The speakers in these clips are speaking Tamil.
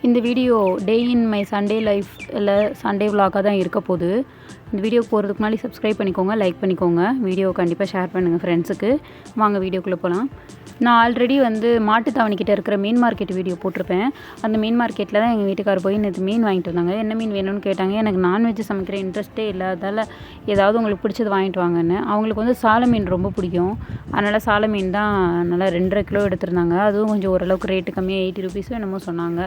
இந்த video day in my Sunday life இல்லை சண்டே விலாகாக தான் இருக்க போகுது. இந்த வீடியோ போகிறதுக்கு முன்னாடி சப்ஸ்கிரைப் பண்ணிக்கோங்க, லைக் பண்ணிக்கோங்க, வீடியோ கண்டிப்பாக ஷேர் பண்ணுங்கள் ஃப்ரெண்ட்ஸுக்கு. வாங்க வீடியோக்குள்ளே போகலாம். நான் ஆல்ரெடி மாட்டுத்தாவணிக்கிட்ட இருக்கிற மீன் மார்க்கெட் வீடியோ போட்டிருப்பேன். அந்த மீன் மார்க்கெட்டில் தான் எங்கள் வீட்டுக்காரர் போய் நேற்று மீன் வாங்கிட்டு வந்தாங்க. என்ன மீன் வேணும்னு கேட்டாங்க. எனக்கு நான்வெஜ் சமைக்கிற இன்ட்ரெஸ்ட்டே இல்லாதால் ஏதாவது உங்களுக்கு பிடிச்சது வாங்கிட்டு வாங்கன்னு. அவங்களுக்கு சால மீன் ரொம்ப பிடிக்கும். அதனால் சால மீன் தான் நல்லா 2.5 கிலோ எடுத்திருந்தாங்க. அதுவும் கொஞ்சம் ஓரளவுக்கு ரேட்டு கம்மியாக 80 ருபீஸும் என்னமோ சொன்னாங்க.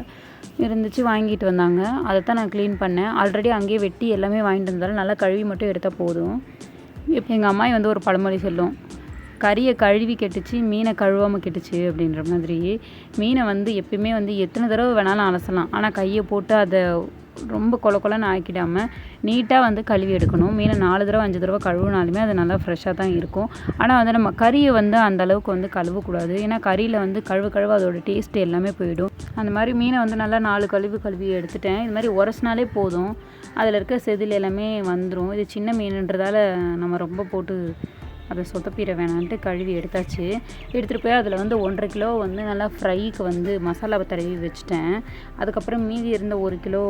இருந்துச்சு, வாங்கிட்டு வந்தாங்க. அதை தான் நான் க்ளீன் பண்ணேன். ஆல்ரெடி அங்கேயே வெட்டி எல்லாமே வாங்கிட்டு வந்தாலும் நல்லா கழுவி மட்டும் எடுத்தால் போதும். இப்போ எங்கள் அம்மாயி ஒரு பழமொழி சொல்லும், கறியை கழுவி கெட்டுச்சு, மீனை கழுவாமல் கெட்டுச்சு அப்படின்ற மாதிரி. மீனை எப்பயுமே எத்தனை தடவை வேணாலும் அலசலாம். ஆனால் கையை போட்டு அதை ரொம்ப கொலன்னு ஆக்கிடாமல் நீட்டாக கழுவி எடுக்கணும். மீனை 4 தடவை 5 தடவை கழுவினாலுமே அது நல்லா ஃப்ரெஷ்ஷாக தான் இருக்கும். ஆனால் நம்ம கறியை அந்தளவுக்கு கழுவக்கூடாது. ஏன்னா கறியில் கழுவ அதோட டேஸ்ட்டு எல்லாமே போயிடும். அந்த மாதிரி மீனை நல்லா 4 கழுவி எடுத்துட்டேன். இது மாதிரி உரசினாலே போதும், அதில் இருக்க செதில் எல்லாமே வந்துடும். இது சின்ன மீனுன்றதால நம்ம ரொம்ப போட்டு அதை சொதப்பிட வேணான்ட்டு கழுவி எடுத்தாச்சு. எடுத்துகிட்டு போய் அதில் 1.5 கிலோ நல்லா ஃப்ரைக்கு மசாலாவை தடவி வச்சுட்டேன். அதுக்கப்புறம் மீதி இருந்த 1 கிலோ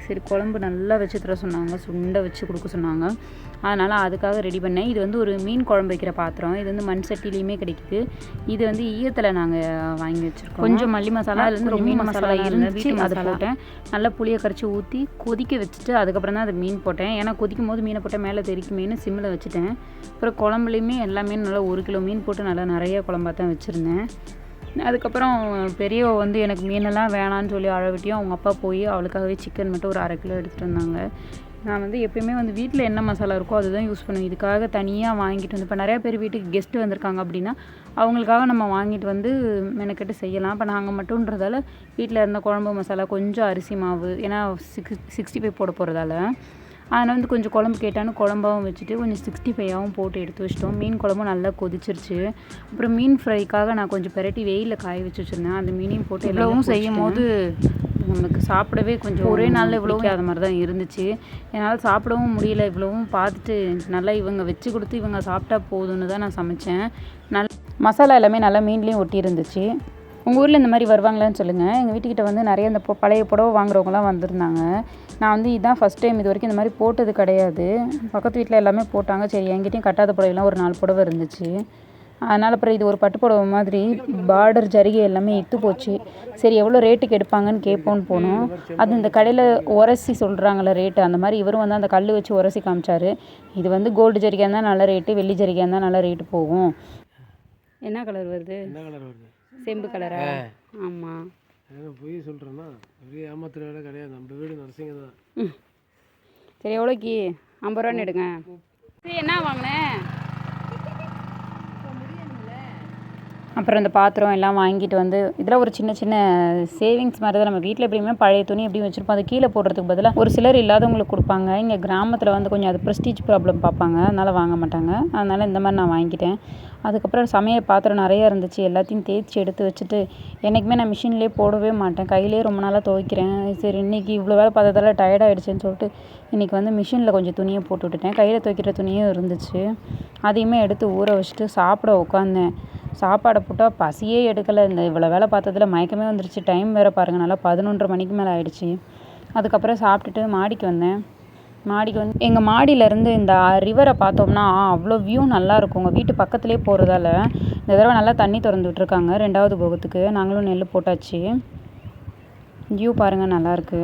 சரி குழம்பு நல்லா வச்சு தர சொன்னாங்க, சுண்டை வச்சு கொடுக்க சொன்னாங்க. அதனால் அதுக்காக ரெடி பண்ணேன். இது ஒரு மீன் குழம்பு வைக்கிற பாத்திரம். இது மண் சட்டிலையுமே கிடைக்குது. இது ஈயத்தில் நாங்கள் வாங்கி வச்சுருக்கோம். கொஞ்சம் மல்லி மசாலா, அதுலேருந்து ரொம்ப மீன் மசாலா இருந்துச்சு, அதை போட்டேன். நல்லா புளியை கரைச்சி ஊற்றி கொதிக்க வச்சுட்டு அதுக்கப்புறம் தான் அதை மீன் போட்டேன். ஏன்னா கொதிக்கும் போது மீனை போட்டால் மேலே தெரிக்குமேனு சிம்மில் வச்சுட்டேன். அப்புறம் குழம்புலையுமே எல்லாமே நல்லா 1 கிலோ மீன் போட்டு நல்லா நிறைய குழம்பா தான் வச்சுருந்தேன். அதுக்கப்புறம் பெரியவ எனக்கு மீனெல்லாம் வேணான்னு சொல்லி அழவிட்டியும் அவங்க அப்பா போய் அவளுக்காகவே சிக்கன் மட்டும் ஒரு 1/2 கிலோ எடுத்துகிட்டு வந்தாங்க. நான் எப்பயுமே வீட்டில் என்ன மசாலா இருக்கோ அதுதான் யூஸ் பண்ணுவேன். இதுக்காக தனியாக வாங்கிட்டு இப்போ நிறையா பேர் வீட்டுக்கு கெஸ்ட்டு வந்திருக்காங்க அப்படின்னா அவங்களுக்காக நம்ம வாங்கிட்டு மெனக்கெட்டு செய்யலாம். இப்போ நாங்கள் மட்டும்ன்றதால வீட்டில் இருந்த குழம்பு மசாலா, கொஞ்சம் அரிசி மாவு, ஏன்னா 65 போட போகிறதால அதனால் கொஞ்சம் குழம்பு கேட்டான்னு குழம்பாகவும் வச்சுட்டு கொஞ்சம் 65ஆகவும் போட்டு எடுத்து வச்சிட்டோம். மீன் குழம்பும் நல்லா கொதிச்சிருச்சு. அப்புறம் மீன் ஃப்ரைக்காக நான் கொஞ்சம் பெரட்டி வெயிலில் காய வச்சு வச்சுருந்தேன். அந்த மீனையும் போட்டு எவ்வளவும் செய்யும் போது நமக்கு சாப்பிடவே கொஞ்சம் ஒரே நாளில் இவ்வளோ அது மாதிரி தான் இருந்துச்சு. என்னால் சாப்பிடவும் முடியல. இவ்வளவும் பார்த்துட்டு நல்லா இவங்க வச்சு கொடுத்து இவங்க சாப்பிட்டா போதும்னு தான் நான் சமைச்சேன். மசாலா எல்லாமே நல்லா மீன்லேயும் ஒட்டி இருந்துச்சு. உங்கள் ஊரில் இந்த மாதிரி வருவாங்களான்னு சொல்லுங்கள். எங்கள் வீட்டுக்கிட்ட நிறைய இந்த பழைய புடவை வாங்குறவங்களாம் வந்திருந்தாங்க. நான் இதுதான் ஃபஸ்ட் டைம். இது வரைக்கும் இந்த மாதிரி போட்டது கிடையாது. பக்கத்து வீட்டில் எல்லாமே போட்டாங்க. சரி, என்கிட்டையும் கட்டாத புடவைலாம் ஒரு 4 புடவை இருந்துச்சு. அதனால் அப்புறம் இது ஒரு பட்டு புடவை மாதிரி பார்டர் ஜரிகை எல்லாமே இத்து போச்சு. சரி, எவ்வளோ ரேட்டுக்கு எடுப்பாங்கன்னு கேட்போன்னு போனோம். அது இந்த கடையில் உரசி சொல்கிறாங்களே ரேட்டு, அந்த மாதிரி இவரும் அந்த கல் வச்சு உரசி காமிச்சார். இது கோல்டு ஜரிகையாக இருந்தால் நல்ல ரேட்டு, வெள்ளி ஜரிகையாக இருந்தால் நல்ல ரேட்டு போகும். என்ன கலர் வருது? செம்பு கலரா? ஆமாம். போய் சொல்கிறேன்னா பெரிய ஏமாத்துற வேலை கிடையாது. நம்ம வீடு நரசிங்க தான். சரி, எவ்வளோக்கு? 50 ரூபான்னு எடுங்க. சரி, என்ன வாங்கினேன்? அப்புறம் இந்த பாத்திரம் எல்லாம் வாங்கிட்டு இதெல்லாம் ஒரு சின்ன சின்ன சேவிங்ஸ் மாதிரி தான். நம்ம வீட்டில் எப்படியுமே பழைய துணி எப்படியும் வச்சுருப்போம். அதை கீழே போடுறதுக்கு பதிலாக ஒரு சிலர் இல்லாதவங்களுக்கு கொடுப்பாங்க. இங்கே கிராமத்தில் கொஞ்சம் அது ப்ரெஸ்டீஜ் ப்ராப்ளம் பார்ப்பாங்க, அதனால் வாங்க மாட்டாங்க. அதனால் இந்த மாதிரி நான் வாங்கிட்டேன். அதுக்கப்புறம் சமையல் பாத்திரம் நிறையா இருந்துச்சு. எல்லாத்தையும் தேய்ச்சி எடுத்து வச்சுட்டு, என்றைக்குமே நான் மிஷின்லேயே போடவே மாட்டேன், கையிலே ரொம்ப நாளாக துவைக்கிறேன். சரி, இன்றைக்கி இவ்வளோ வேலை பார்த்ததால டயர்டாகிடுச்சுன்னு சொல்லிட்டு இன்றைக்கி மிஷினில் கொஞ்சம் துணியை போட்டு விட்டுட்டேன். கையில் துவைக்கிற துணியும் இருந்துச்சு, அதையுமே எடுத்து ஊற வச்சுட்டு சாப்பிட உட்காந்தேன். சாப்பாடை போட்டால் பசியே எடுக்கலை. இந்த இவ்வளோ வேலை பார்த்ததில் மயக்கமே வந்துருச்சு. டைம் வேறு பாருங்கள், நல்லா 11:30 மணிக்கு மேலே ஆகிடுச்சு. அதுக்கப்புறம் சாப்பிட்டுட்டு மாடிக்கு வந்தேன். மாடிக்கு எங்கள் மாடியிலேருந்து இந்த ரிவரை பார்த்தோம்னா அவ்வளோ வியூ நல்லாயிருக்கும். உங்கள் வீட்டு பக்கத்துலேயே போகிறதால இந்த தடவை நல்லா தண்ணி திறந்து விட்ருக்காங்க 2வது போகத்துக்கு. நாங்களும் நெல் போட்டாச்சு. வியூ பாருங்கள், நல்லாயிருக்கு.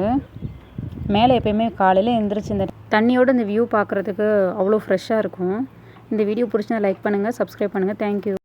மேலே எப்போயுமே காலையில் எழுந்திரிச்சு இந்த தண்ணியோடு இந்த வியூ பார்க்குறதுக்கு அவ்வளோ ஃப்ரெஷ்ஷாக இருக்கும். இந்த வீடியோ பிடிச்சிருந்தா லைக் பண்ணுங்கள், சப்ஸ்கிரைப் பண்ணுங்கள். தேங்க்யூ.